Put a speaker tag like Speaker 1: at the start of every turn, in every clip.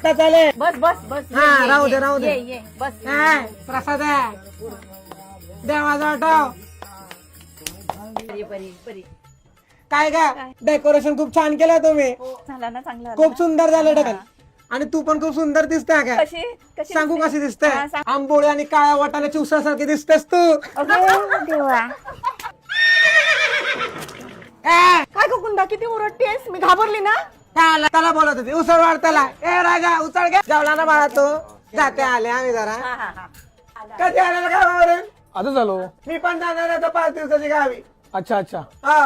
Speaker 1: आता चालेल.
Speaker 2: बस बस बस.
Speaker 1: हा, राहू दे, राहू दे.
Speaker 2: ये बस.
Speaker 1: काय प्रसाद आहे देवाचा वाटाव.
Speaker 2: परी परी परी.
Speaker 1: काय का डेकोरेशन खूप छान केलं तुम्ही.
Speaker 2: झाला ना चांगला.
Speaker 1: खूप सुंदर झालं ढकल. आणि तू पण खूप सुंदर दिसते काय.
Speaker 2: कशी कशी
Speaker 1: सांगू
Speaker 2: दिसते?
Speaker 1: कशी दिसते.
Speaker 2: हा, सांग.
Speaker 1: आंबोळी आणि काळ्या वाटाण्याची उसळसारखी दिसतेस तू.
Speaker 2: अगं देवा. काय गं कुंदा किती ओरडतेस. मी घाबरली ना.
Speaker 1: त्याला बोलत होती उसळ वाढ त्याला. ए राजा उचळ घ्या. जेवला ना बाळा तू. जाते आले आम्ही जरा.
Speaker 2: हा हा हा.
Speaker 1: कधी आलेला गावावरून.
Speaker 3: आता झालो.
Speaker 1: मी पण जाणार आहे आता 5 दिवसाची गावी.
Speaker 3: अच्छा अच्छा.
Speaker 1: हा.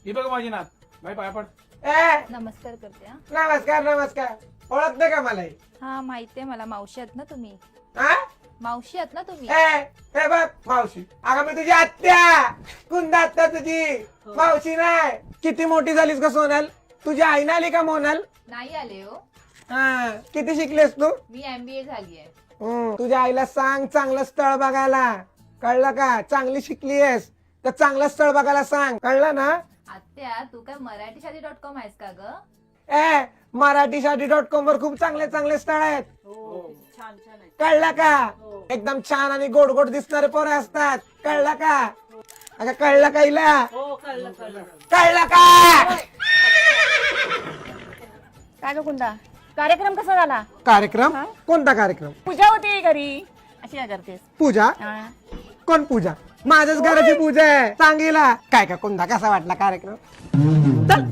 Speaker 3: ही बघ माझी नात. बाई पाया पड.
Speaker 1: ए
Speaker 4: नमस्कार करते हा.
Speaker 1: नमस्कार नमस्कार. ओळखते का मला.
Speaker 4: हा माहितीये मला. मावशी आहात ना तुम्ही.
Speaker 1: हा
Speaker 4: मावशी आहात ना तुम्ही.
Speaker 1: हे बघ मावशी. अगं मी तुझी आत्या. कुंदा आत्या तुझी मावशी नाही. किती मोठी झालीस का सोनल. तुझी आई नाही आली का मोनल.
Speaker 4: नाही आले हो.
Speaker 1: हा किती शिकलीस तू.
Speaker 4: मी MBA झालीये.
Speaker 1: तुझ्या आईला सांग चांगलं स्थळ बघायला. कळलं का. चांगली शिकलीयस तर चांगलं स्थळ बघायला सांग. कळलं ना.
Speaker 4: आत्या तू काय मराठीशादी.com आहेस का ग.
Speaker 1: मराठीसाठी.com वर खूप चांगले चांगले स्थळ आहेत.
Speaker 2: छान छान आहे.
Speaker 1: कळलं का. एकदम छान आणि गोड गोड दिसणारे पोरे असतात. कळलं का. अगं कळलं का हिला.
Speaker 2: हो कळलं कळलं.
Speaker 1: कळलं का.
Speaker 2: काय गं कुंदा कार्यक्रम कसा झाला.
Speaker 1: कार्यक्रम कोणता कार्यक्रम.
Speaker 2: पूजा होती घरी. अशी काय करतेस.
Speaker 1: पूजा.
Speaker 2: हा.
Speaker 1: कोण पूजा. माझ्याच घराची पूजा आहे. सांगीला काय का कोणता कसा वाटला कार्यक्रम. चल